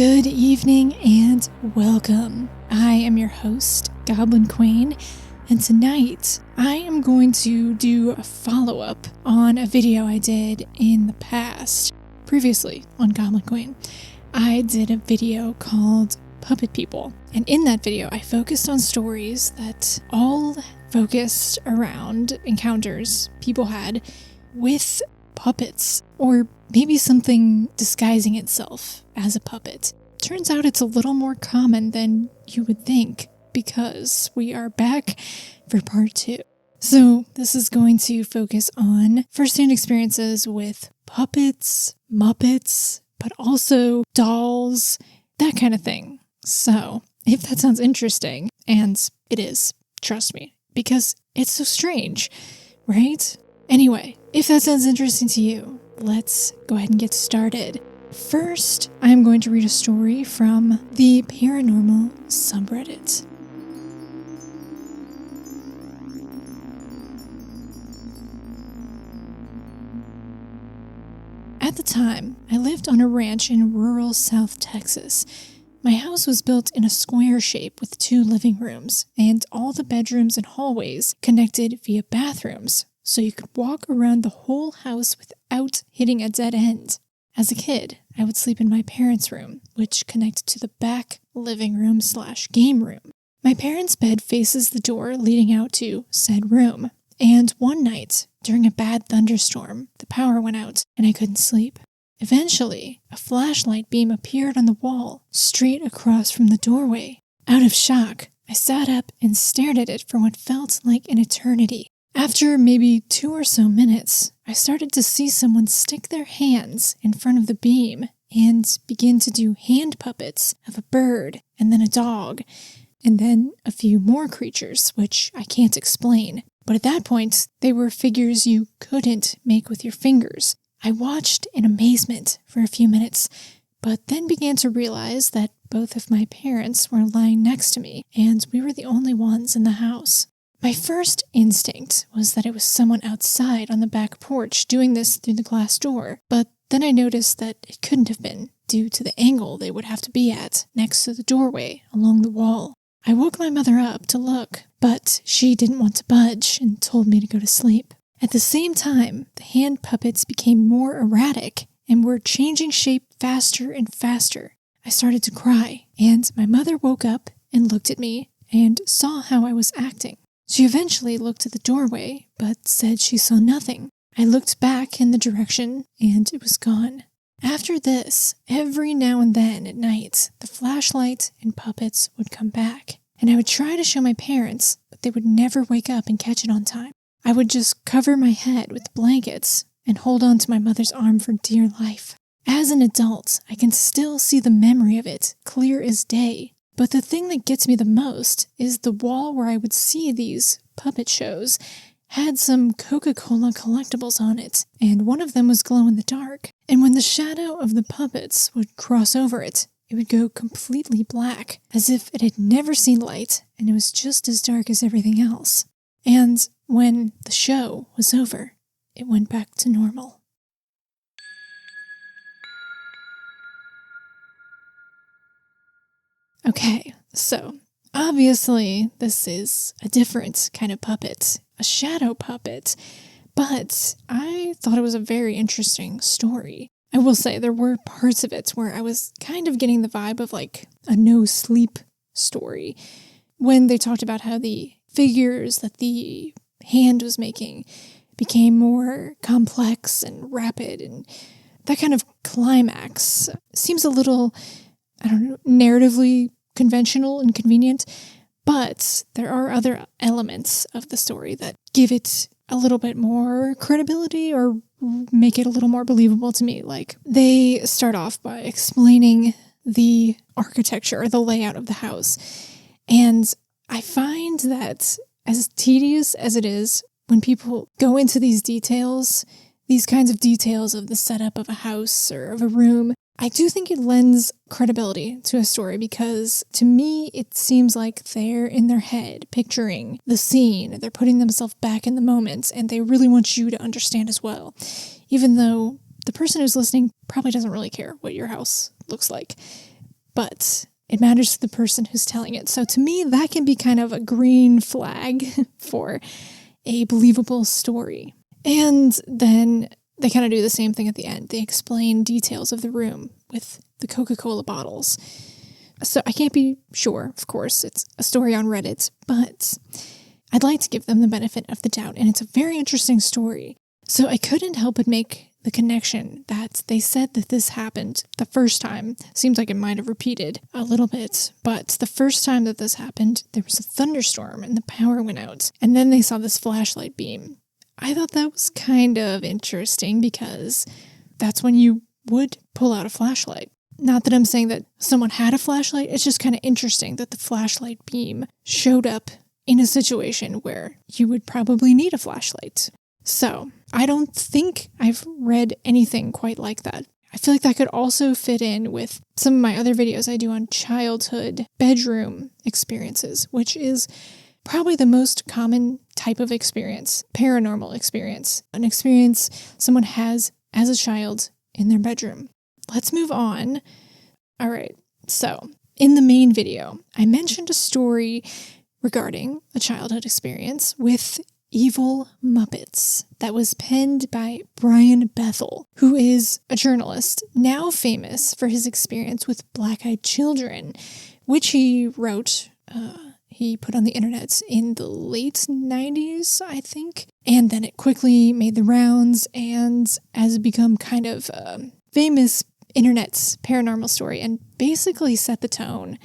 Good evening and welcome. I am your host, Goblin Kwain, and tonight I am going to do a follow-up on a video I did in the past. Previously on Goblin Kwain, I did a video called Puppet People, and in that video I focused on stories that all focused around encounters people had with puppets, or maybe something disguising itself as a puppet. Turns out it's a little more common than you would think, because we are back for part 2. So this is going to focus on first-hand experiences with puppets, Muppets, but also dolls, that kind of thing. So if that sounds interesting, and it is, trust me, because it's so strange, right? Anyway, if that sounds interesting to you, let's go ahead and get started. First, I'm going to read a story from the paranormal subreddit. At the time, I lived on a ranch in rural South Texas. My house was built in a square shape with 2 living rooms, and all the bedrooms and hallways connected via bathrooms, so you could walk around the whole house without hitting a dead end. As a kid, I would sleep in my parents' room, which connected to the back living room/game room. My parents' bed faces the door leading out to said room, and one night, during a bad thunderstorm, the power went out and I couldn't sleep. Eventually, a flashlight beam appeared on the wall, straight across from the doorway. Out of shock, I sat up and stared at it for what felt like an eternity. After maybe 2 or so minutes, I started to see someone stick their hands in front of the beam and begin to do hand puppets of a bird and then a dog, and then a few more creatures, which I can't explain. But at that point, they were figures you couldn't make with your fingers. I watched in amazement for a few minutes, but then began to realize that both of my parents were lying next to me, and we were the only ones in the house. My first instinct was that it was someone outside on the back porch doing this through the glass door, but then I noticed that it couldn't have been, due to the angle they would have to be at, next to the doorway along the wall. I woke my mother up to look, but she didn't want to budge and told me to go to sleep. At the same time, the hand puppets became more erratic and were changing shape faster and faster. I started to cry, and my mother woke up and looked at me and saw how I was acting. She eventually looked at the doorway, but said she saw nothing. I looked back in the direction, and it was gone. After this, every now and then at night, the flashlight and puppets would come back, and I would try to show my parents, but they would never wake up and catch it on time. I would just cover my head with blankets and hold on to my mother's arm for dear life. As an adult, I can still see the memory of it, clear as day. But the thing that gets me the most is the wall where I would see these puppet shows had some Coca-Cola collectibles on it, and one of them was glow in the dark. And when the shadow of the puppets would cross over it, it would go completely black, as if it had never seen light, and it was just as dark as everything else. And when the show was over, it went back to normal. Okay, so obviously this is a different kind of puppet, a shadow puppet, but I thought it was a very interesting story. I will say there were parts of it where I was kind of getting the vibe of like a no-sleep story, when they talked about how the figures that the hand was making became more complex and rapid, and that kind of climax seems a little, I don't know, narratively conventional and convenient, but there are other elements of the story that give it a little bit more credibility or make it a little more believable to me. Like, they start off by explaining the architecture or the layout of the house, and I find that as tedious as it is when people go into these details, these kinds of details of the setup of a house or of a room, I do think it lends credibility to a story, because to me it seems like they're in their head picturing the scene, they're putting themselves back in the moment, and they really want you to understand as well, even though the person who's listening probably doesn't really care what your house looks like. but it matters to the person who's telling it. So to me, that can be kind of a green flag for a believable story. And then they kind of do the same thing at the end. They explain details of the room with the Coca-Cola bottles. So I can't be sure, of course, it's a story on Reddit, but I'd like to give them the benefit of the doubt, and it's a very interesting story. So I couldn't help but make the connection that they said that this happened the first time. Seems like it might have repeated a little bit, but the first time that this happened, there was a thunderstorm and the power went out, and then they saw this flashlight beam. I thought that was kind of interesting because that's when you would pull out a flashlight. Not that I'm saying that someone had a flashlight, it's just kind of interesting that the flashlight beam showed up in a situation where you would probably need a flashlight. So, I don't think I've read anything quite like that. I feel like that could also fit in with some of my other videos I do on childhood bedroom experiences, which is probably the most common type of experience, paranormal experience, an experience someone has as a child in their bedroom. Let's move on. All right, so in the main video, I mentioned a story regarding a childhood experience with evil Muppets that was penned by Brian Bethel, who is a journalist now famous for his experience with black-eyed children, which he wrote, he put on the internet in the late 90s, I think. And then it quickly made the rounds and has become kind of a famous internet paranormal story and basically set the tone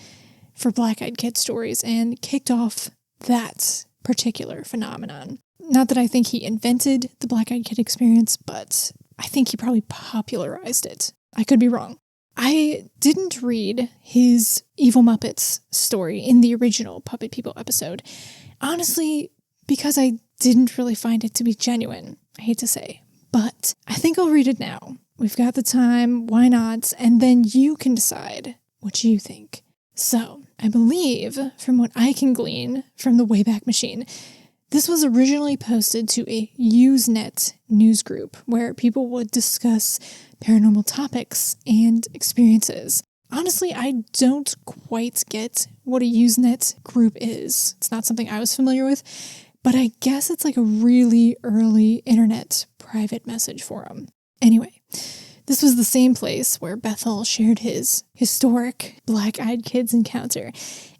for black-eyed kid stories and kicked off that particular phenomenon. Not that I think he invented the black-eyed kid experience, but I think he probably popularized it. I could be wrong. I didn't read his Evil Muppets story in the original Puppet People episode, honestly, because I didn't really find it to be genuine, I hate to say. But I think I'll read it now. We've got the time, why not? And then you can decide what you think. So, I believe, from what I can glean from the Wayback Machine, this was originally posted to a Usenet news group where people would discuss paranormal topics and experiences. Honestly, I don't quite get what a Usenet group is. It's not something I was familiar with, but I guess it's like a really early internet private message forum. Anyway, this was the same place where Bethel shared his historic black-eyed kids encounter,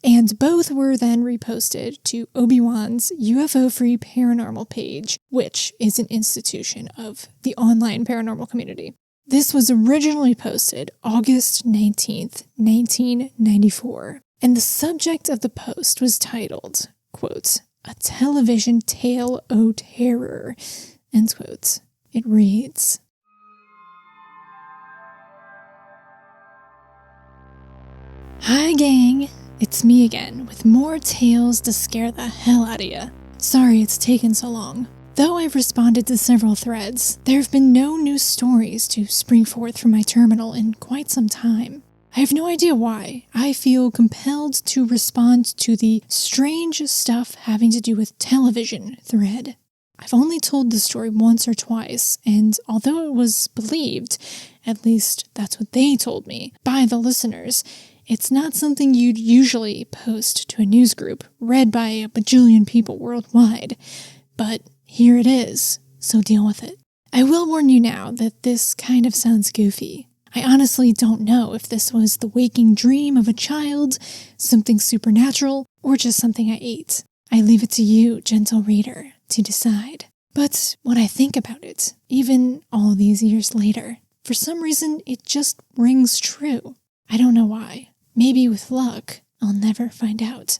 and both were then reposted to Obi-Wan's UFO-free paranormal page, which is an institution of the online paranormal community. This was originally posted August 19th, 1994, and the subject of the post was titled, quote, "A Television Tale o' Terror," end quote. It reads, "Hi gang, it's me again with more tales to scare the hell out of ya. Sorry it's taken so long. Though I've responded to several threads, there have been no new stories to spring forth from my terminal in quite some time. I have no idea why. I feel compelled to respond to the strange stuff having to do with television thread. I've only told the story once or twice, and although it was believed, at least that's what they told me, by the listeners, it's not something you'd usually post to a news group read by a bajillion people worldwide. But here it is, so deal with it. I will warn you now that this kind of sounds goofy. I honestly don't know if this was the waking dream of a child, something supernatural, or just something I ate. I leave it to you, gentle reader, to decide. But when I think about it, even all these years later, for some reason it just rings true. I don't know why. Maybe with luck, I'll never find out.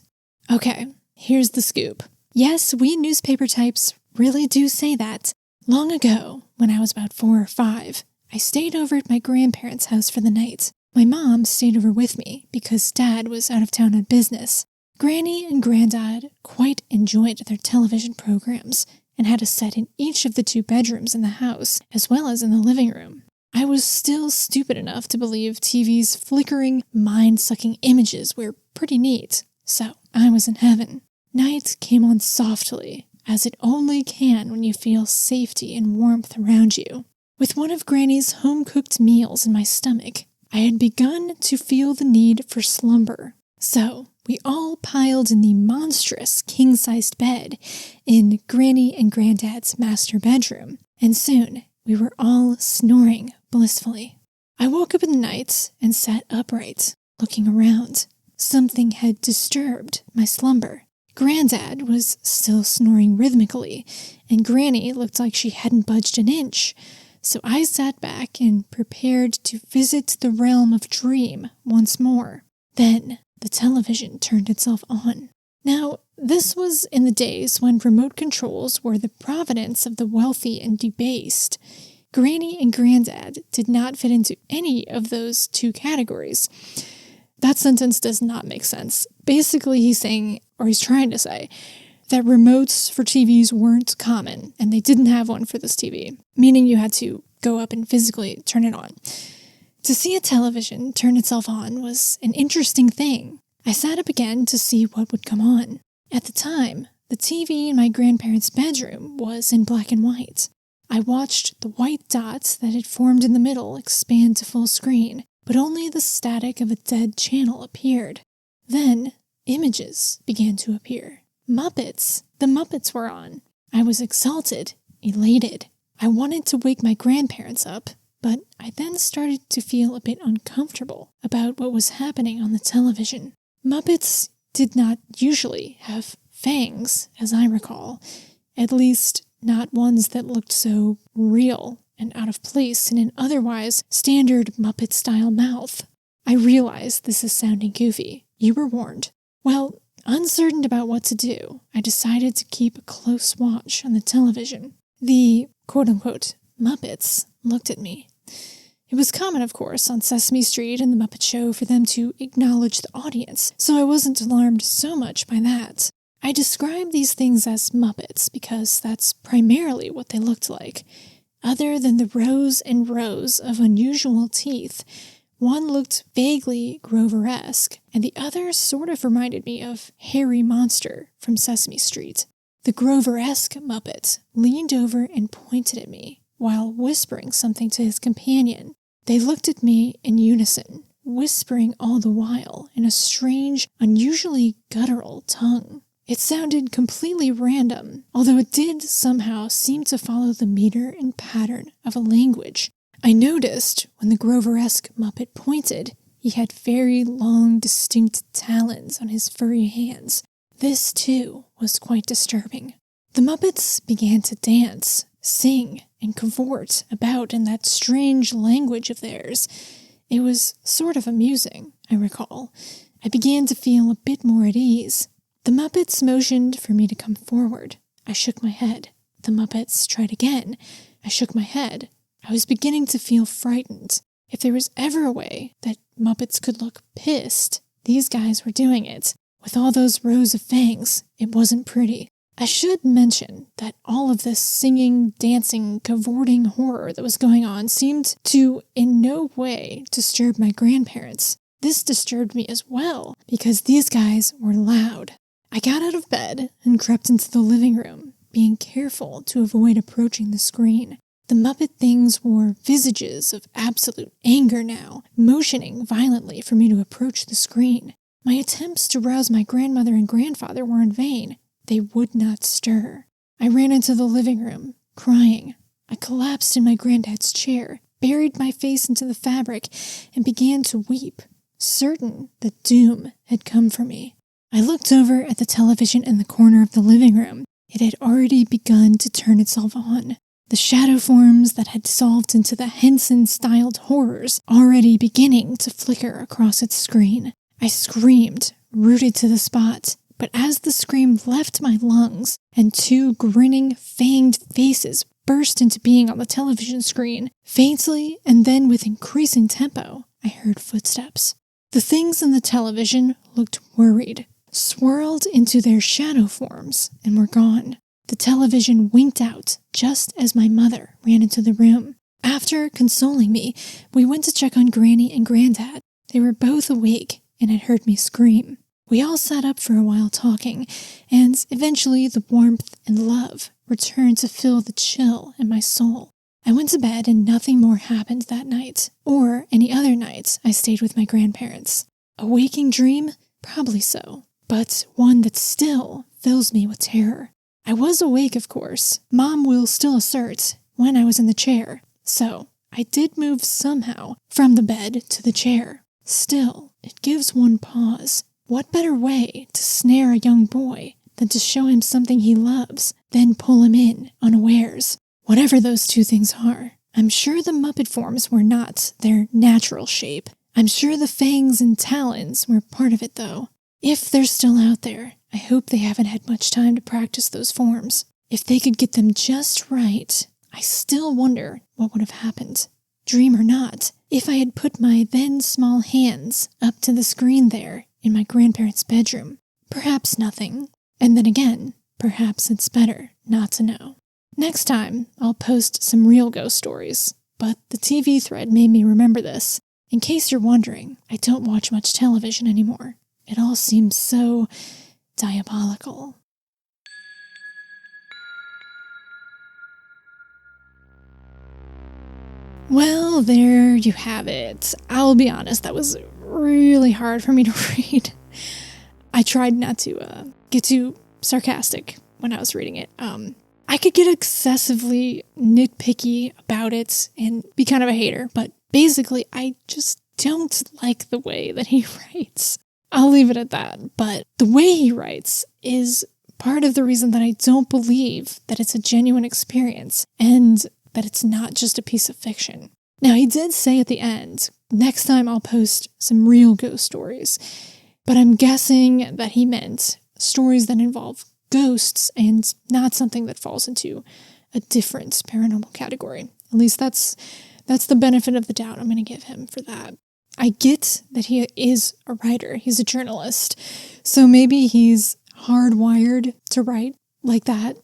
Okay, here's the scoop. Yes, we newspaper types really do say that. Long ago, when I was about 4 or 5, I stayed over at my grandparents' house for the night. My mom stayed over with me because Dad was out of town on business. Granny and Granddad quite enjoyed their television programs and had a set in each of the 2 bedrooms in the house, as well as in the living room. I was still stupid enough to believe TV's flickering, mind-sucking images were pretty neat, so I was in heaven. Night came on softly, as it only can when you feel safety and warmth around you. With one of Granny's home-cooked meals in my stomach, I had begun to feel the need for slumber. So we all piled in the monstrous king-sized bed in Granny and Granddad's master bedroom, and soon we were all snoring blissfully. I woke up in the night and sat upright, looking around. Something had disturbed my slumber. Granddad was still snoring rhythmically, and Granny looked like she hadn't budged an inch. So I sat back and prepared to visit the realm of dream once more. Then the television turned itself on. Now, this was in the days when remote controls were the providence of the wealthy and debased. Granny and Granddad did not fit into any of those two categories. That sentence does not make sense. Basically, he's trying to say, that remotes for TVs weren't common, and they didn't have one for this TV, meaning you had to go up and physically turn it on. To see a television turn itself on was an interesting thing. I sat up again to see what would come on. At the time, the TV in my grandparents' bedroom was in black and white. I watched the white dots that had formed in the middle expand to full screen, but only the static of a dead channel appeared. Then, images began to appear. Muppets! The Muppets were on. I was exalted, elated. I wanted to wake my grandparents up, but I then started to feel a bit uncomfortable about what was happening on the television. Muppets did not usually have fangs, as I recall, at least not ones that looked so real and out of place in an otherwise standard Muppet-style mouth. I realize this is sounding goofy. You were warned. Well, uncertain about what to do, I decided to keep a close watch on the television. The quote-unquote Muppets looked at me. It was common, of course, on Sesame Street and the Muppet Show for them to acknowledge the audience, so I wasn't alarmed so much by that. I describe these things as Muppets because that's primarily what they looked like. Other than the rows and rows of unusual teeth, one looked vaguely Grover-esque, and the other sort of reminded me of Hairy Monster from Sesame Street. The Grover-esque Muppet leaned over and pointed at me, while whispering something to his companion. They looked at me in unison, whispering all the while in a strange, unusually guttural tongue. It sounded completely random, although it did somehow seem to follow the meter and pattern of a language. I noticed when the Grover-esque Muppet pointed, he had very long, distinct talons on his furry hands. This, too, was quite disturbing. The Muppets began to dance, sing, and cavort about in that strange language of theirs. It was sort of amusing, I recall. I began to feel a bit more at ease. The Muppets motioned for me to come forward. I shook my head. The Muppets tried again. I shook my head. I was beginning to feel frightened. If there was ever a way that Muppets could look pissed, these guys were doing it. With all those rows of fangs, it wasn't pretty. I should mention that all of this singing, dancing, cavorting horror that was going on seemed to in no way disturb my grandparents. This disturbed me as well, because these guys were loud. I got out of bed and crept into the living room, being careful to avoid approaching the screen. The Muppet things wore visages of absolute anger now, motioning violently for me to approach the screen. My attempts to rouse my grandmother and grandfather were in vain. They would not stir. I ran into the living room, crying. I collapsed in my granddad's chair, buried my face into the fabric, and began to weep, certain that doom had come for me. I looked over at the television in the corner of the living room. It had already begun to turn itself on. The shadow forms that had dissolved into the Henson-styled horrors already beginning to flicker across its screen. I screamed, rooted to the spot, but as the scream left my lungs and two grinning, fanged faces burst into being on the television screen, faintly and then with increasing tempo, I heard footsteps. The things in the television looked worried, swirled into their shadow forms, and were gone. The television winked out just as my mother ran into the room. After consoling me, we went to check on Granny and Granddad. They were both awake and had heard me scream. We all sat up for a while talking, and eventually the warmth and love returned to fill the chill in my soul. I went to bed and nothing more happened that night, or any other nights I stayed with my grandparents. A waking dream? Probably so, but one that still fills me with terror. I was awake, of course. Mom will still assert when I was in the chair, so I did move somehow from the bed to the chair. Still, it gives one pause. What better way to snare a young boy than to show him something he loves, then pull him in unawares? Whatever those two things are, I'm sure the Muppet forms were not their natural shape. I'm sure the fangs and talons were part of it, though. If they're still out there, I hope they haven't had much time to practice those forms. If they could get them just right, I still wonder what would have happened. Dream or not, if I had put my then small hands up to the screen there in my grandparents' bedroom, perhaps nothing. And then again, perhaps it's better not to know. Next time, I'll post some real ghost stories, but the TV thread made me remember this. In case you're wondering, I don't watch much television anymore. It all seems so diabolical. Well, there you have it. I'll be honest, that was really hard for me to read. I tried not to get too sarcastic when I was reading it. I could get excessively nitpicky about it and be kind of a hater, but basically I just don't like the way that he writes. I'll leave it at that, but the way he writes is part of the reason that I don't believe that it's a genuine experience and that it's not just a piece of fiction. Now, he did say at the end, next time I'll post some real ghost stories, but I'm guessing that he meant stories that involve ghosts and not something that falls into a different paranormal category. At least that's the benefit of the doubt I'm going to give him for that. I get that he is a writer. He's a journalist. So maybe he's hardwired to write like that.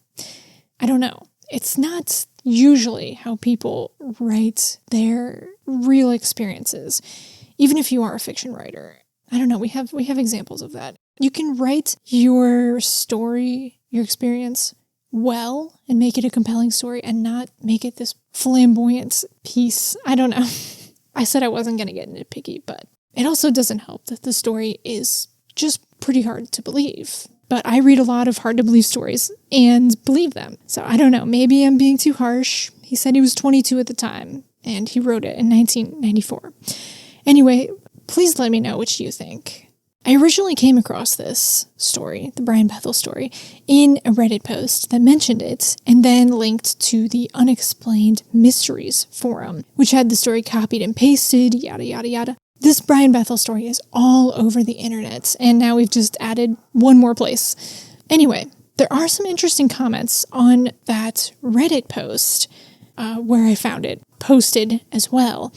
I don't know. It's not usually how people write their real experiences, even if you are a fiction writer. I don't know. We have examples of that. You can write your story, your experience well and make it a compelling story and not make it this flamboyant piece. I don't know. I said I wasn't going to get nitpicky, but it also doesn't help that the story is just pretty hard to believe. But I read a lot of hard to believe stories and believe them. So I don't know. Maybe I'm being too harsh. He said he was 22 at the time and he wrote it in 1994. Anyway, please let me know what you think. I originally came across this story, the Brian Bethel story, in a Reddit post that mentioned it and then linked to the Unexplained Mysteries forum, which had the story copied and pasted, yada, yada, yada. This Brian Bethel story is all over the internet, and now we've just added one more place. Anyway, there are some interesting comments on that Reddit post, where I found it posted as well,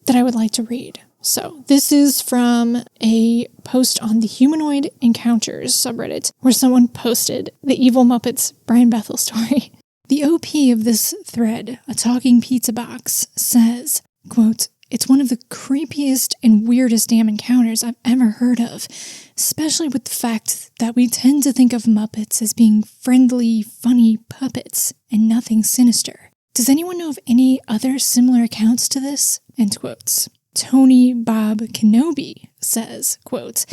that I would like to read. So this is from a post on the Humanoid Encounters subreddit where someone posted the Evil Muppets Brian Bethel story. The OP of this thread, a talking pizza box, says, quote, "It's one of the creepiest and weirdest damn encounters I've ever heard of, especially with the fact that we tend to think of Muppets as being friendly, funny puppets and nothing sinister. Does anyone know of any other similar accounts to this?" End quotes. Tony Bob Kenobi says, quote,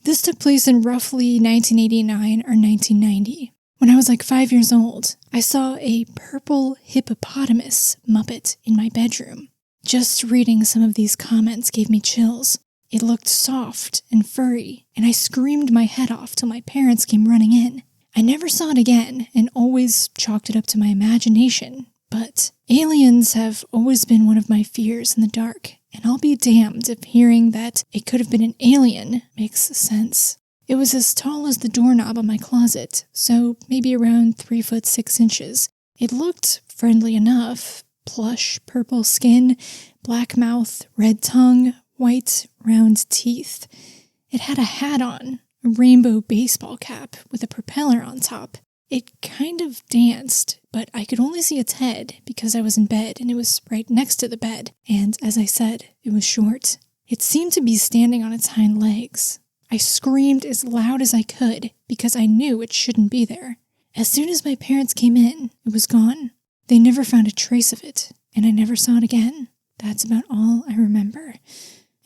"This took place in roughly 1989 or 1990. When I was like 5 years old, I saw a purple hippopotamus Muppet in my bedroom. Just reading some of these comments gave me chills. It looked soft and furry, and I screamed my head off till my parents came running in. I never saw it again and always chalked it up to my imagination, but aliens have always been one of my fears in the dark. And I'll be damned if hearing that it could have been an alien makes sense. It was as tall as the doorknob on my closet, so maybe around 3'6". It looked friendly enough. Plush, purple skin, black mouth, red tongue, white, round teeth. It had a hat on, a rainbow baseball cap with a propeller on top. It kind of danced, but I could only see its head because I was in bed and it was right next to the bed, and as I said, it was short. It seemed to be standing on its hind legs. I screamed as loud as I could because I knew it shouldn't be there. As soon as my parents came in, it was gone. They never found a trace of it, and I never saw it again. That's about all I remember."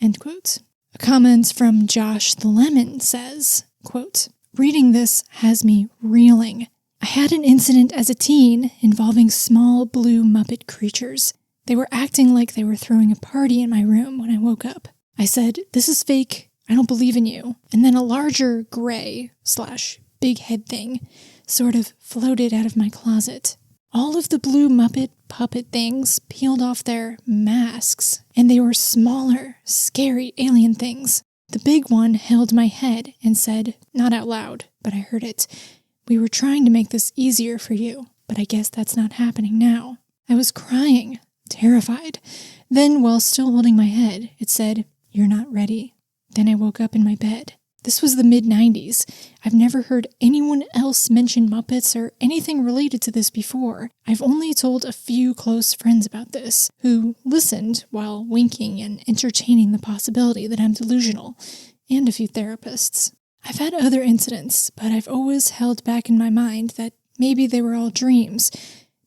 End quote. A comment from Josh the Lemon says, quote, "Reading this has me reeling. I had an incident as a teen involving small blue Muppet creatures. They were acting like they were throwing a party in my room when I woke up. I said, 'This is fake. I don't believe in you.' And then a larger gray/big head thing sort of floated out of my closet. All of the blue Muppet puppet things peeled off their masks, and they were smaller, scary alien things. The big one held my head and said, not out loud, but I heard it, 'We were trying to make this easier for you, but I guess that's not happening now.' I was crying, terrified. Then, while still holding my head, it said, 'You're not ready.' Then I woke up in my bed. This was the mid-90s. I've never heard anyone else mention Muppets or anything related to this before. I've only told a few close friends about this, who listened while winking and entertaining the possibility that I'm delusional, and a few therapists. I've had other incidents, but I've always held back in my mind that maybe they were all dreams,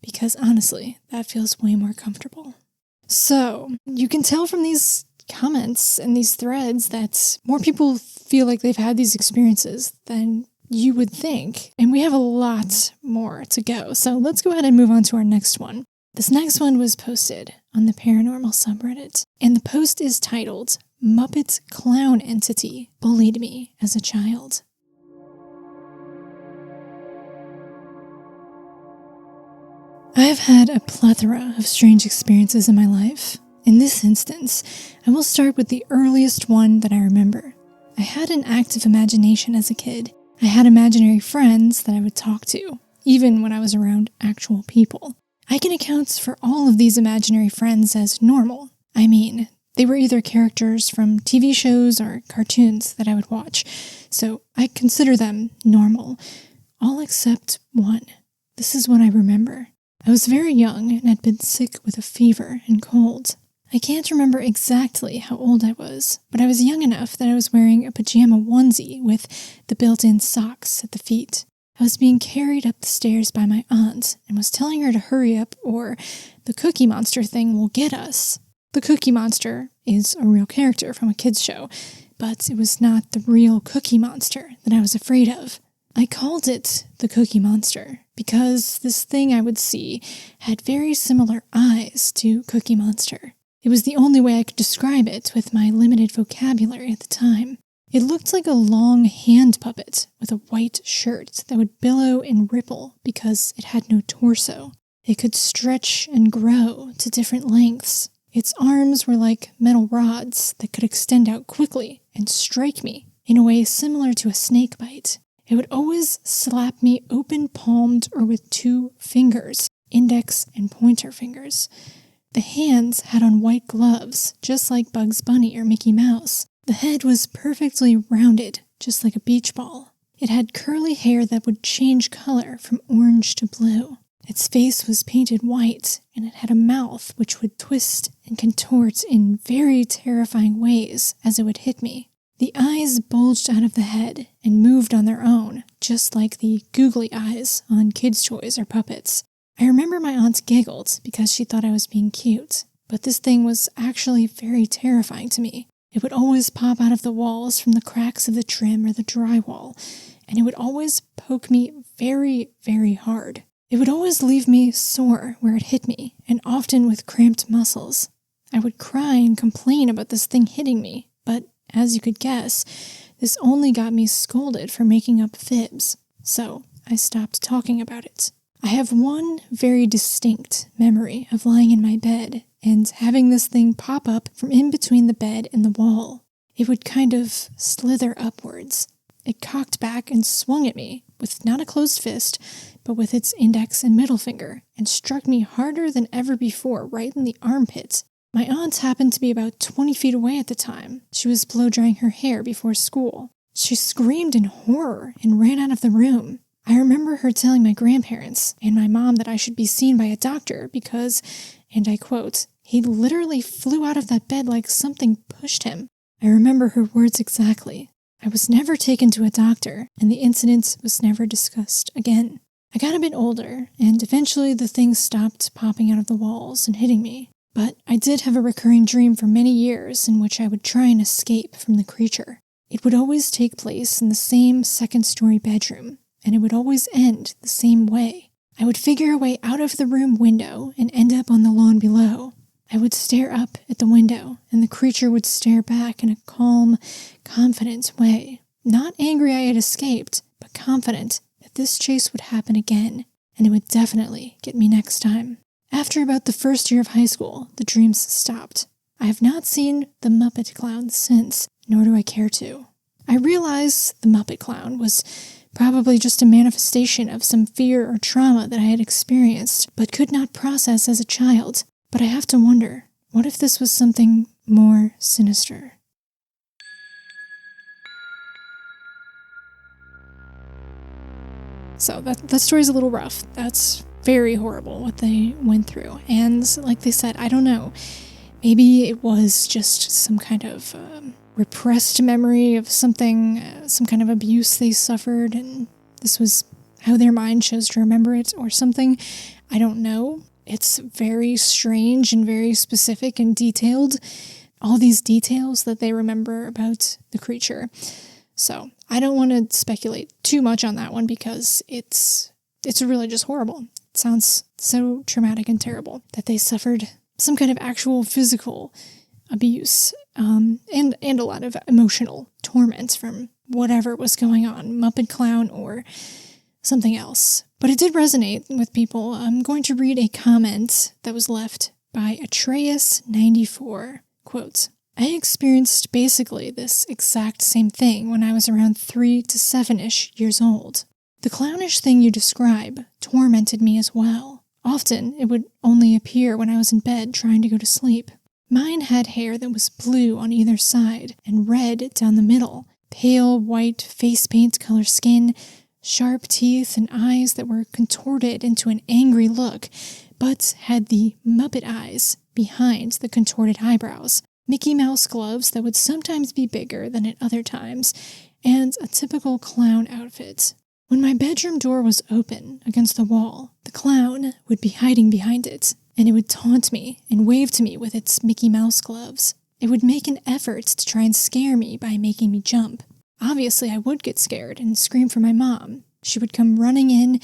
because honestly, that feels way more comfortable." So, you can tell from these comments and these threads that more people feel like they've had these experiences than you would think. And we have a lot more to go. So let's go ahead and move on to our next one. This next one was posted on the paranormal subreddit, and the post is titled, "Muppet Clown Entity Bullied Me as a Child." I've had a plethora of strange experiences in my life. In this instance, I will start with the earliest one that I remember. I had an active imagination as a kid. I had imaginary friends that I would talk to, even when I was around actual people. I can account for all of these imaginary friends as normal. I mean, they were either characters from TV shows or cartoons that I would watch, so I consider them normal. All except one. This is what I remember. I was very young and had been sick with a fever and cold. I can't remember exactly how old I was, but I was young enough that I was wearing a pajama onesie with the built-in socks at the feet. I was being carried up the stairs by my aunt and was telling her to hurry up or the Cookie Monster thing will get us. The Cookie Monster is a real character from a kids show, but it was not the real Cookie Monster that I was afraid of. I called it the Cookie Monster because this thing I would see had very similar eyes to Cookie Monster. It was the only way I could describe it with my limited vocabulary at the time. It looked like a long hand puppet with a white shirt that would billow and ripple because it had no torso. It could stretch and grow to different lengths. Its arms were like metal rods that could extend out quickly and strike me in a way similar to a snake bite. It would always slap me open-palmed or with two fingers, index and pointer fingers. The hands had on white gloves, just like Bugs Bunny or Mickey Mouse. The head was perfectly rounded, just like a beach ball. It had curly hair that would change color from orange to blue. Its face was painted white, and it had a mouth which would twist and contort in very terrifying ways as it would hit me. The eyes bulged out of the head and moved on their own, just like the googly eyes on kids' toys or puppets. I remember my aunt giggled because she thought I was being cute, but this thing was actually very terrifying to me. It would always pop out of the walls from the cracks of the trim or the drywall, and it would always poke me very, very hard. It would always leave me sore where it hit me, and often with cramped muscles. I would cry and complain about this thing hitting me, but as you could guess, this only got me scolded for making up fibs, so I stopped talking about it. I have one very distinct memory of lying in my bed and having this thing pop up from in between the bed and the wall. It would kind of slither upwards. It cocked back and swung at me with not a closed fist, but with its index and middle finger, and struck me harder than ever before right in the armpit. My aunt happened to be about 20 feet away at the time. She was blow-drying her hair before school. She screamed in horror and ran out of the room. I remember her telling my grandparents and my mom that I should be seen by a doctor because, and I quote, "He literally flew out of that bed like something pushed him." I remember her words exactly. I was never taken to a doctor, and the incident was never discussed again. I got a bit older, and eventually the thing stopped popping out of the walls and hitting me. But I did have a recurring dream for many years in which I would try and escape from the creature. It would always take place in the same second-story bedroom, and it would always end the same way. I would figure a way out of the room window and end up on the lawn below. I would stare up at the window, and the creature would stare back in a calm, confident way. Not angry I had escaped, but confident that this chase would happen again, and it would definitely get me next time. After about the first year of high school, the dreams stopped. I have not seen the Muppet Clown since, nor do I care to. I realize the Muppet Clown was probably just a manifestation of some fear or trauma that I had experienced, but could not process as a child. But I have to wonder, what if this was something more sinister? So that story's a little rough. That's very horrible what they went through. And like they said, I don't know. Maybe it was just some kind of repressed memory of something, some kind of abuse they suffered, and this was how their mind chose to remember it or something. I don't know. It's very strange and very specific and detailed. All these details that they remember about the creature. So I don't want to speculate too much on that one because it's really just horrible. It sounds so traumatic and terrible that they suffered some kind of actual physical abuse and a lot of emotional torment from whatever was going on, Muppet Clown or something else. But it did resonate with people. I'm going to read a comment that was left by Atreus94. Quote, I experienced basically this exact same thing when I was around 3 to 7-ish years old. The clownish thing you describe tormented me as well. Often, it would only appear when I was in bed trying to go to sleep. Mine had hair that was blue on either side and red down the middle, pale white face paint color skin, sharp teeth and eyes that were contorted into an angry look, but had the Muppet eyes behind the contorted eyebrows, Mickey Mouse gloves that would sometimes be bigger than at other times, and a typical clown outfit. When my bedroom door was open against the wall, the clown would be hiding behind it, and it would taunt me and wave to me with its Mickey Mouse gloves. It would make an effort to try and scare me by making me jump. Obviously, I would get scared and scream for my mom. She would come running in,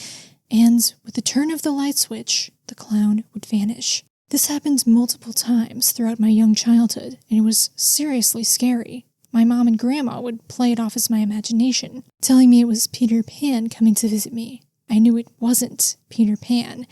and with the turn of the light switch, the clown would vanish. This happened multiple times throughout my young childhood, and it was seriously scary. My mom and grandma would play it off as my imagination, telling me it was Peter Pan coming to visit me. I knew it wasn't Peter Pan.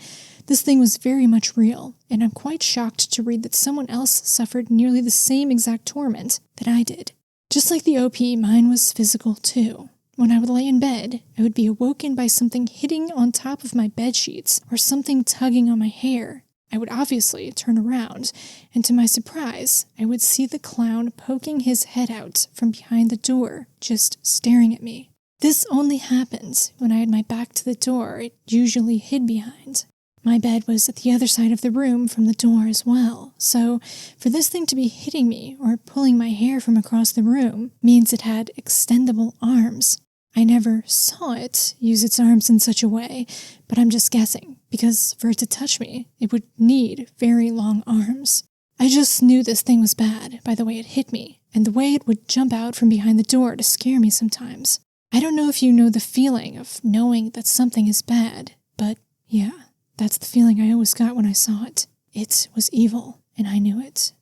This thing was very much real, and I'm quite shocked to read that someone else suffered nearly the same exact torment that I did. Just like the OP, mine was physical too. When I would lay in bed, I would be awoken by something hitting on top of my bed sheets or something tugging on my hair. I would obviously turn around, and to my surprise, I would see the clown poking his head out from behind the door, just staring at me. This only happened when I had my back to the door it usually hid behind. My bed was at the other side of the room from the door as well, so for this thing to be hitting me or pulling my hair from across the room means it had extendable arms. I never saw it use its arms in such a way, but I'm just guessing, because for it to touch me, it would need very long arms. I just knew this thing was bad by the way it hit me, and the way it would jump out from behind the door to scare me sometimes. I don't know if you know the feeling of knowing that something is bad, but yeah, that's the feeling I always got when I saw it. It was evil, and I knew it.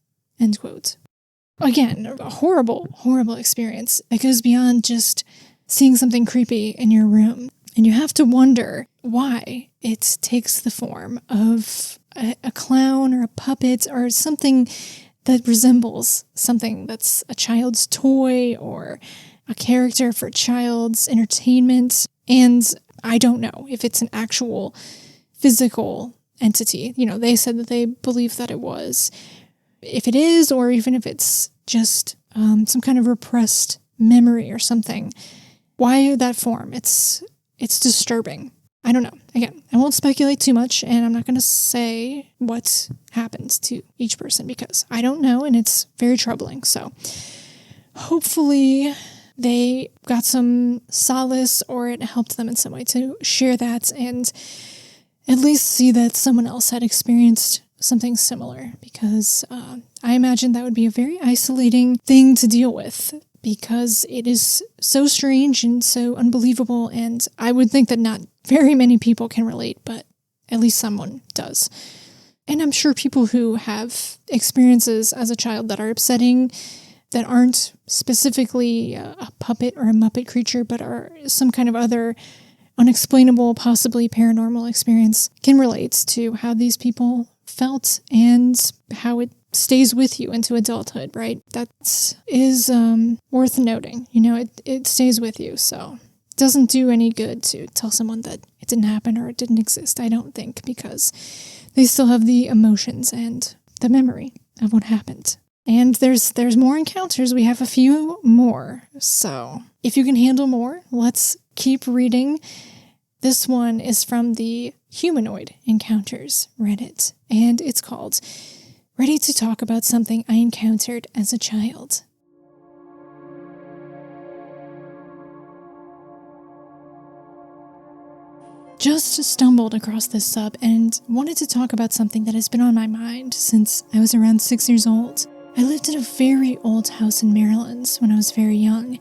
End quote. Again, a horrible, horrible experience that goes beyond just seeing something creepy in your room. And you have to wonder why it takes the form of a clown or a puppet or something that resembles something that's a child's toy or a character for child's entertainment. And I don't know if it's an actual physical entity. You know, they said that they believe that it was. If it is, or even if it's just some kind of repressed memory or something, why that form? It's disturbing. I don't know. Again, I won't speculate too much, and I'm not going to say what happened to each person because I don't know, and it's very troubling. So hopefully they got some solace or it helped them in some way to share that and at least see that someone else had experienced something similar, because I imagine that would be a very isolating thing to deal with, because it is so strange and so unbelievable, and I would think that not very many people can relate, but at least someone does. And I'm sure people who have experiences as a child that are upsetting, that aren't specifically a puppet or a Muppet creature, but are some kind of other unexplainable, possibly paranormal experience, can relate to how these people felt and how it stays with you into adulthood, right? That is worth noting. It stays with you, so it doesn't do any good to tell someone that it didn't happen or it didn't exist, I don't think, because they still have the emotions and the memory of what happened. And there's more encounters. We have a few more, so if you can handle more, let's keep reading. This one is from the Humanoid Encounters Reddit, and it's called Ready to Talk About Something I Encountered as a Child. Just stumbled across this sub and wanted to talk about something that has been on my mind since I was around 6 years old. I lived in a very old house in Maryland when I was very young,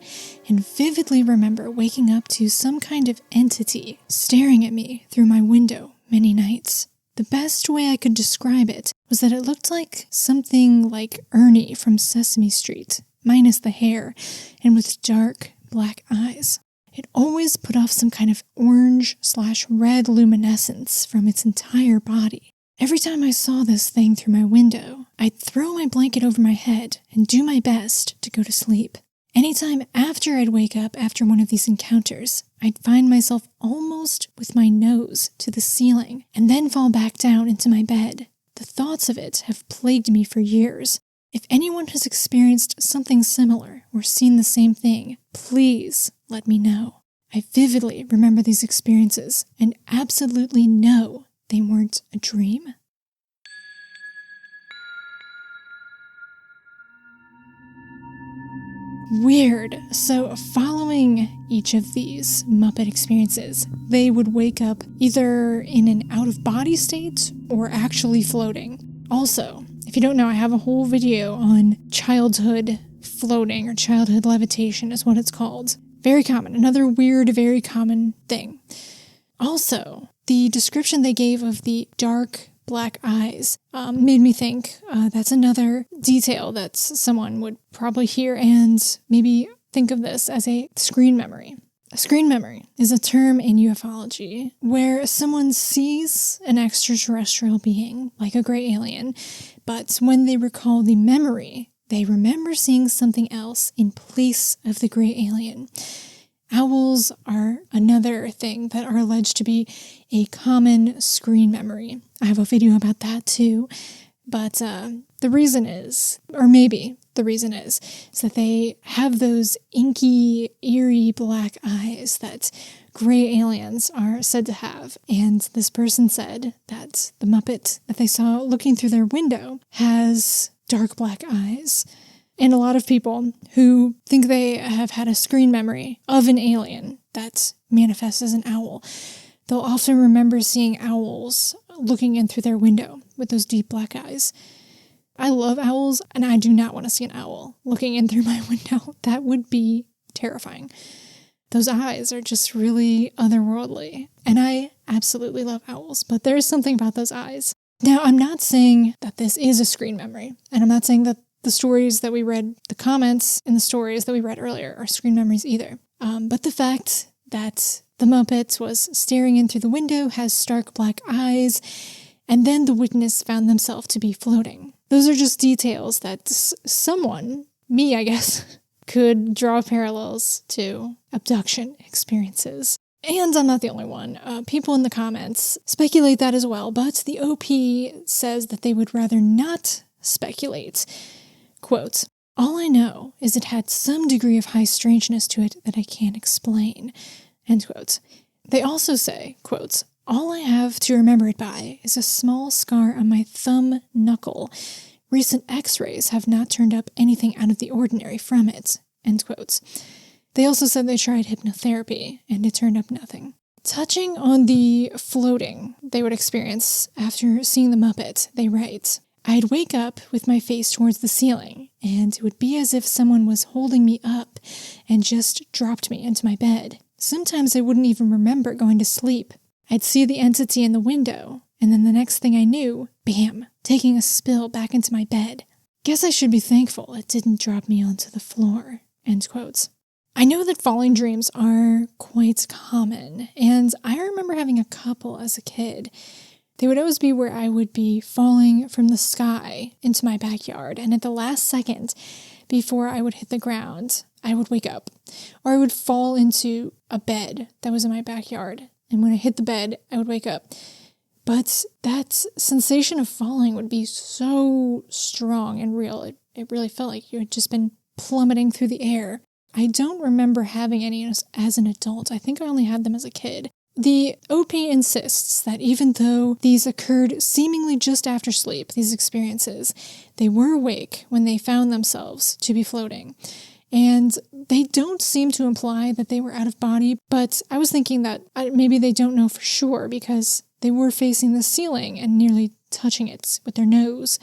and vividly remember waking up to some kind of entity staring at me through my window many nights. The best way I could describe it was that it looked like something like Ernie from Sesame Street, minus the hair, and with dark black eyes. It always put off some kind of orange/red luminescence from its entire body. Every time I saw this thing through my window, I'd throw my blanket over my head and do my best to go to sleep. Anytime after I'd wake up after one of these encounters, I'd find myself almost with my nose to the ceiling and then fall back down into my bed. The thoughts of it have plagued me for years. If anyone has experienced something similar or seen the same thing, please let me know. I vividly remember these experiences and absolutely know they weren't a dream. Weird. So following each of these Muppet experiences, they would wake up either in an out-of-body state or actually floating. Also, if you don't know, I have a whole video on childhood floating, or childhood levitation is what it's called. Very common. Another weird, very common thing. Also, the description they gave of the dark black eyes made me think that's another detail that someone would probably hear and maybe think of this as a screen memory. A screen memory is a term in ufology where someone sees an extraterrestrial being, like a gray alien, but when they recall the memory, they remember seeing something else in place of the gray alien. Owls are another thing that are alleged to be a common screen memory. I have a video about that too, but the reason is, or maybe the reason is that they have those inky, eerie black eyes that gray aliens are said to have. And this person said that the Muppet that they saw looking through their window has dark black eyes. And a lot of people who think they have had a screen memory of an alien that manifests as an owl, they'll often remember seeing owls looking in through their window with those deep black eyes. I love owls, and I do not want to see an owl looking in through my window. That would be terrifying. Those eyes are just really otherworldly, and I absolutely love owls, but there is something about those eyes. Now, I'm not saying that this is a screen memory, and I'm not saying that the stories that we read, the comments in the stories that we read earlier are screen memories either. But the fact that the Muppet was staring in through the window, has stark black eyes, and then the witness found themselves to be floating. Those are just details that someone, me I guess, could draw parallels to abduction experiences. And I'm not the only one. People in the comments speculate that as well, but the OP says that they would rather not speculate. Quote, "All I know is it had some degree of high strangeness to it that I can't explain." End quote. They also say, quote, "All I have to remember it by is a small scar on my thumb knuckle. Recent x-rays have not turned up anything out of the ordinary from it." End quote. They also said they tried hypnotherapy, and it turned up nothing. Touching on the floating they would experience after seeing the Muppet, they write, I'd wake up with my face towards the ceiling, and it would be as if someone was holding me up and just dropped me into my bed. Sometimes I wouldn't even remember going to sleep. I'd see the entity in the window, and then the next thing I knew, bam, taking a spill back into my bed. Guess I should be thankful it didn't drop me onto the floor. End quotes. I know that falling dreams are quite common, and I remember having a couple as a kid. They would always be where I would be falling from the sky into my backyard, and at the last second, before I would hit the ground, I would wake up. Or I would fall into a bed that was in my backyard, and when I hit the bed, I would wake up. But that sensation of falling would be so strong and real. It really felt like you had just been plummeting through the air. I don't remember having any as an adult. I think I only had them as a kid. The OP insists that even though these occurred seemingly just after sleep, these experiences, they were awake when they found themselves to be floating. And they don't seem to imply that they were out of body, but I was thinking that maybe they don't know for sure because they were facing the ceiling and nearly touching it with their nose.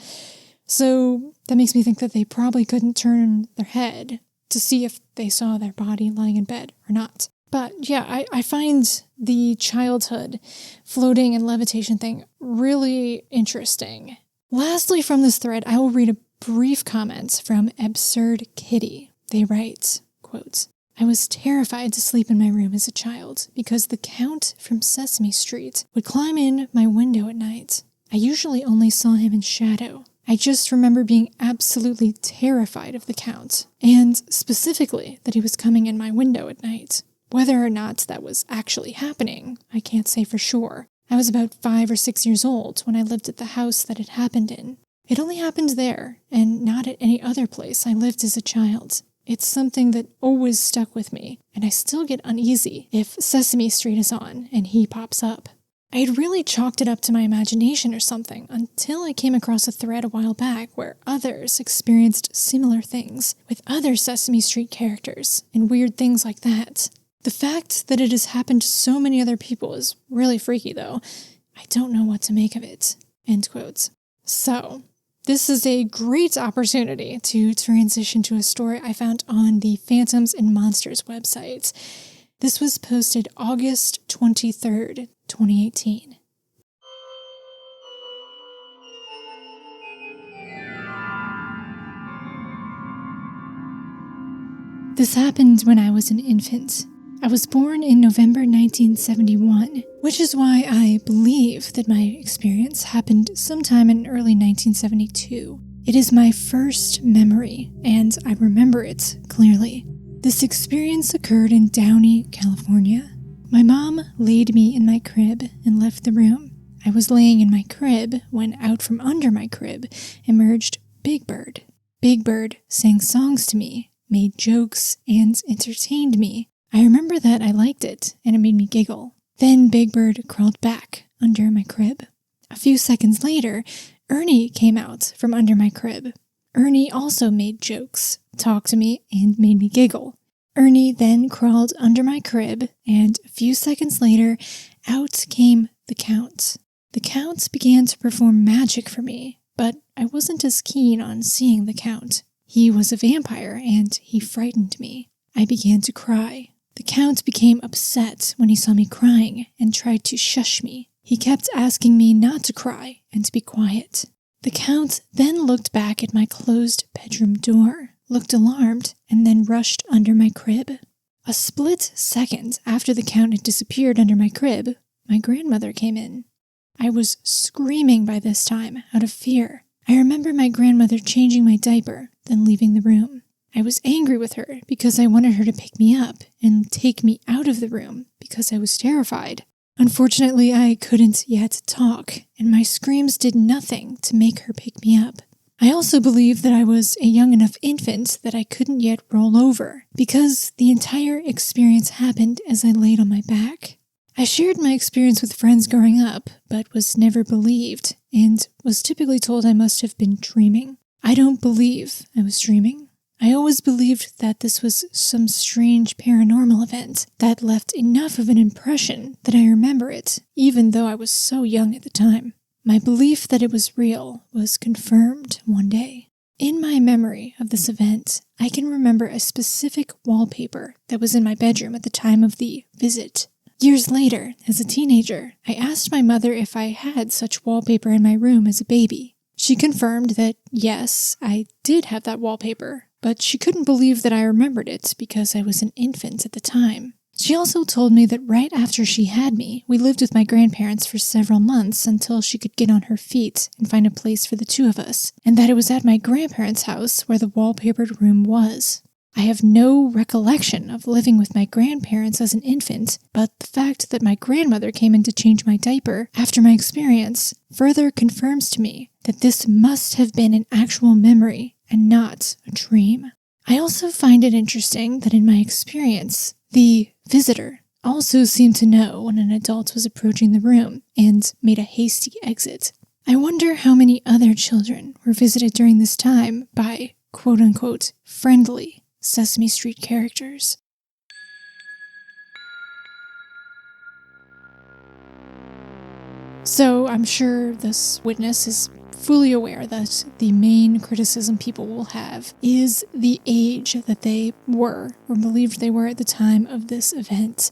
So that makes me think that they probably couldn't turn their head to see if they saw their body lying in bed or not. But yeah, I find the childhood floating and levitation thing really interesting. Lastly, from this thread, I will read a brief comment from Absurd Kitty. They write, quote, I was terrified to sleep in my room as a child because the Count from Sesame Street would climb in my window at night. I usually only saw him in shadow. I just remember being absolutely terrified of the Count, and specifically that he was coming in my window at night. Whether or not that was actually happening, I can't say for sure. I was about 5 or 6 years old when I lived at the house that it happened in. It only happened there, and not at any other place I lived as a child. It's something that always stuck with me, and I still get uneasy if Sesame Street is on and he pops up. I had really chalked it up to my imagination or something until I came across a thread a while back where others experienced similar things with other Sesame Street characters and weird things like that. The fact that it has happened to so many other people is really freaky, though. I don't know what to make of it. End quotes. So, this is a great opportunity to transition to a story I found on the Phantoms and Monsters website. This was posted August 23rd, 2018. This happened when I was an infant. I was born in November 1971, which is why I believe that my experience happened sometime in early 1972. It is my first memory, and I remember it clearly. This experience occurred in Downey, California. My mom laid me in my crib and left the room. I was laying in my crib when out from under my crib emerged Big Bird. Big Bird sang songs to me, made jokes, and entertained me. I remember that I liked it, and it made me giggle. Then Big Bird crawled back under my crib. A few seconds later, Ernie came out from under my crib. Ernie also made jokes, talked to me, and made me giggle. Ernie then crawled under my crib, and a few seconds later, out came the Count. The Count began to perform magic for me, but I wasn't as keen on seeing the Count. He was a vampire, and he frightened me. I began to cry. The Count became upset when he saw me crying and tried to shush me. He kept asking me not to cry and to be quiet. The Count then looked back at my closed bedroom door, looked alarmed, and then rushed under my crib. A split second after the Count had disappeared under my crib, my grandmother came in. I was screaming by this time out of fear. I remember my grandmother changing my diaper, then leaving the room. I was angry with her because I wanted her to pick me up and take me out of the room because I was terrified. Unfortunately, I couldn't yet talk, and my screams did nothing to make her pick me up. I also believe that I was a young enough infant that I couldn't yet roll over because the entire experience happened as I laid on my back. I shared my experience with friends growing up, but was never believed and was typically told I must have been dreaming. I don't believe I was dreaming. I always believed that this was some strange paranormal event that left enough of an impression that I remember it, even though I was so young at the time. My belief that it was real was confirmed one day. In my memory of this event, I can remember a specific wallpaper that was in my bedroom at the time of the visit. Years later, as a teenager, I asked my mother if I had such wallpaper in my room as a baby. She confirmed that yes, I did have that wallpaper, but she couldn't believe that I remembered it because I was an infant at the time. She also told me that right after she had me, we lived with my grandparents for several months until she could get on her feet and find a place for the two of us, and that it was at my grandparents' house where the wallpapered room was. I have no recollection of living with my grandparents as an infant, but the fact that my grandmother came in to change my diaper after my experience further confirms to me that this must have been an actual memory and not a dream. I also find it interesting that in my experience, the visitor also seemed to know when an adult was approaching the room and made a hasty exit. I wonder how many other children were visited during this time by quote-unquote friendly Sesame Street characters. So I'm sure this witness is fully aware that the main criticism people will have is the age that they were or believed they were at the time of this event.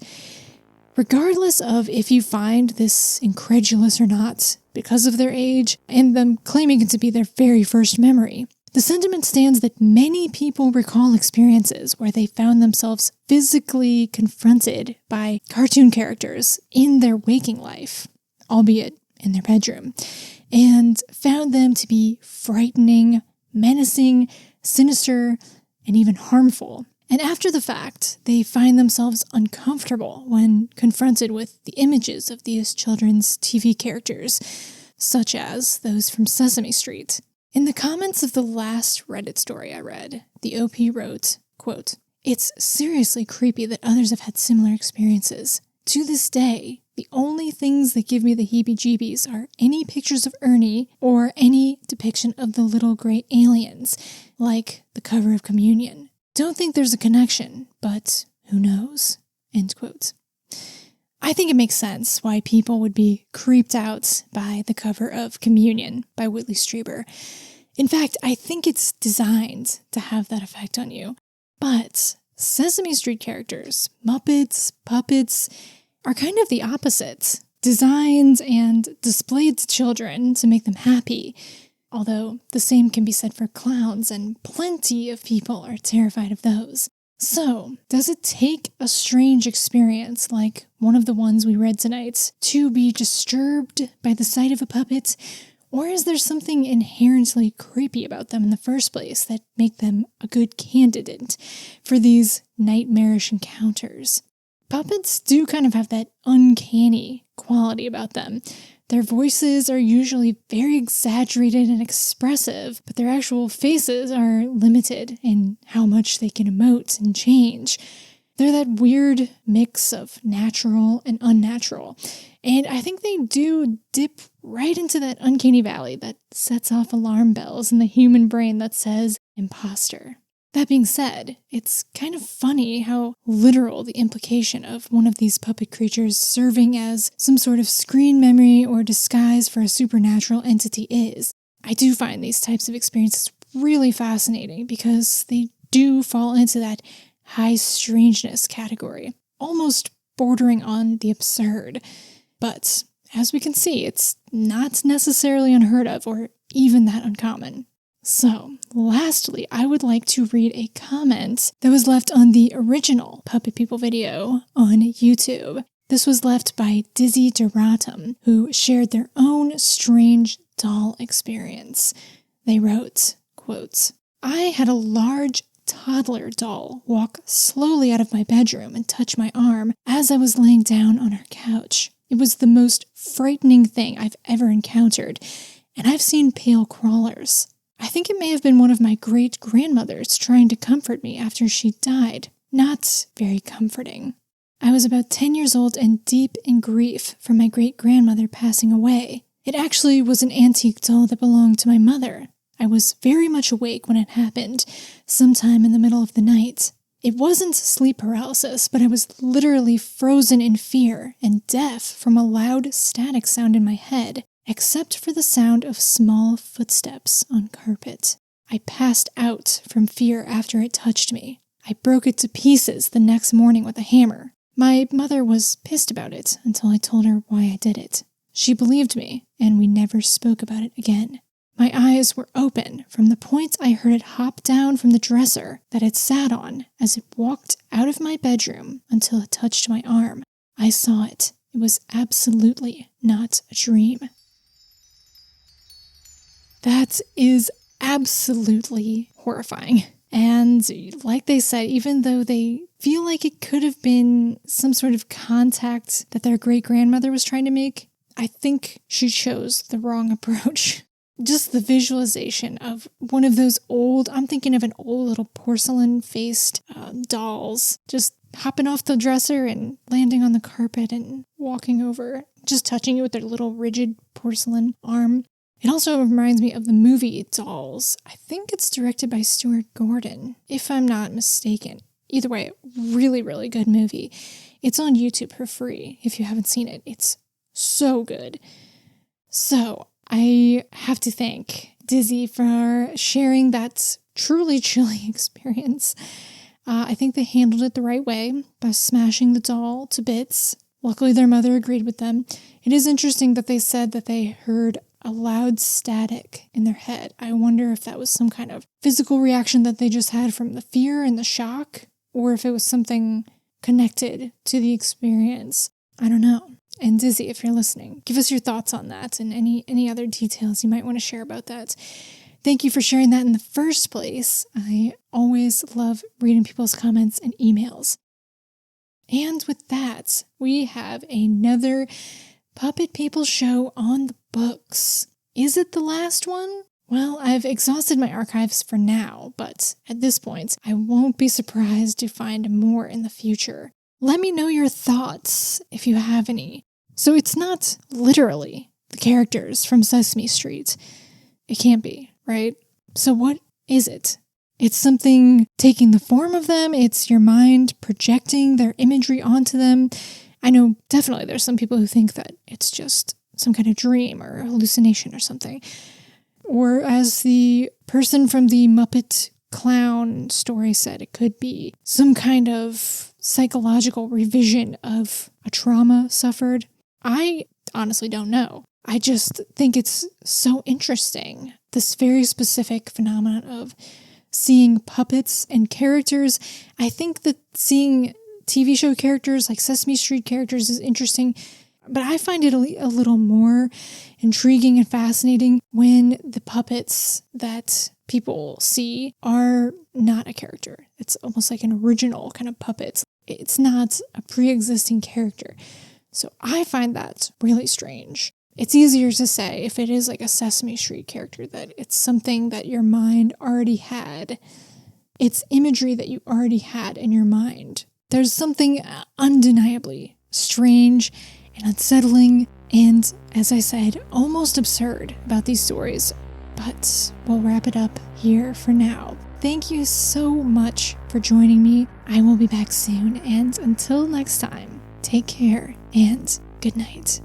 Regardless of if you find this incredulous or not because of their age and them claiming it to be their very first memory, the sentiment stands that many people recall experiences where they found themselves physically confronted by cartoon characters in their waking life, albeit in their bedroom, and found them to be frightening, menacing, sinister, and even harmful. And after the fact, they find themselves uncomfortable when confronted with the images of these children's TV characters, such as those from Sesame Street. In the comments of the last Reddit story I read, the OP wrote, quote, "It's seriously creepy that others have had similar experiences. To this day, the only things that give me the heebie-jeebies are any pictures of Ernie or any depiction of the little gray aliens, like the cover of Communion. Don't think there's a connection, but who knows?" End quote. I think it makes sense why people would be creeped out by the cover of Communion by Whitley Strieber. In fact, I think it's designed to have that effect on you. But Sesame Street characters, Muppets, puppets, are kind of the opposite. Designed and displayed to children to make them happy. Although the same can be said for clowns, and plenty of people are terrified of those. So, does it take a strange experience like one of the ones we read tonight to be disturbed by the sight of a puppet? Or is there something inherently creepy about them in the first place that make them a good candidate for these nightmarish encounters? Puppets do kind of have that uncanny quality about them. Their voices are usually very exaggerated and expressive, but their actual faces are limited in how much they can emote and change. They're that weird mix of natural and unnatural, and I think they do dip right into that uncanny valley that sets off alarm bells in the human brain that says imposter. That being said, it's kind of funny how literal the implication of one of these puppet creatures serving as some sort of screen memory or disguise for a supernatural entity is. I do find these types of experiences really fascinating because they do fall into that high strangeness category, almost bordering on the absurd. But as we can see, it's not necessarily unheard of or even that uncommon. So, lastly, I would like to read a comment that was left on the original Puppet People video on YouTube. This was left by Dizzy Deratum, who shared their own strange doll experience. They wrote, quote, "I had a large toddler doll walk slowly out of my bedroom and touch my arm as I was laying down on her couch. It was the most frightening thing I've ever encountered, and I've seen pale crawlers. I think it may have been one of my great-grandmothers trying to comfort me after she died. Not very comforting. I was about 10 years old and deep in grief from my great-grandmother passing away. It actually was an antique doll that belonged to my mother. I was very much awake when it happened, sometime in the middle of the night. It wasn't sleep paralysis, but I was literally frozen in fear and deaf from a loud static sound in my head, except for the sound of small footsteps on carpet. I passed out from fear after it touched me. I broke it to pieces the next morning with a hammer. My mother was pissed about it until I told her why I did it. She believed me, and we never spoke about it again. My eyes were open from the point I heard it hop down from the dresser that it sat on as it walked out of my bedroom until it touched my arm. I saw it. It was absolutely not a dream. That is absolutely horrifying. And like they said, even though they feel like it could have been some sort of contact that their great-grandmother was trying to make, I think she chose the wrong approach. Just the visualization of one of those I'm thinking of an old little porcelain-faced dolls just hopping off the dresser and landing on the carpet and walking over, just touching you with their little rigid porcelain arm. It also reminds me of the movie Dolls. I think it's directed by Stuart Gordon, if I'm not mistaken. Either way, really, really good movie. It's on YouTube for free if you haven't seen it. It's so good. So I have to thank Dizzy for sharing that truly chilling experience. I think they handled it the right way by smashing the doll to bits. Luckily, their mother agreed with them. It is interesting that they said that they heard a loud static in their head. I wonder if that was some kind of physical reaction that they just had from the fear and the shock, or if it was something connected to the experience. I don't know. And Dizzy, if you're listening, give us your thoughts on that and any other details you might want to share about that. Thank you for sharing that in the first place. I always love reading people's comments and emails. And with that, we have another Puppet People show on the books. Is it the last one? Well, I've exhausted my archives for now, but at this point, I won't be surprised to find more in the future. Let me know your thoughts if you have any. So it's not literally the characters from Sesame Street. It can't be, right? So what is it? It's something taking the form of them. It's your mind projecting their imagery onto them. I know definitely there's some people who think that it's just some kind of dream or hallucination or something. Or as the person from the Muppet Clown story said, it could be some kind of psychological revision of a trauma suffered. I honestly don't know. I just think it's so interesting, this very specific phenomenon of seeing puppets and characters. I think that seeing TV show characters like Sesame Street characters is interesting, but I find it a little more intriguing and fascinating when the puppets that people see are not a character. It's almost like an original kind of puppet. It's not a pre-existing character. So I find that really strange. It's easier to say if it is like a Sesame Street character that it's something that your mind already had. It's imagery that you already had in your mind. There's something undeniably strange and unsettling and, as I said, almost absurd about these stories. But we'll wrap it up here for now. Thank you so much for joining me. I will be back soon, and until next time, take care and good night.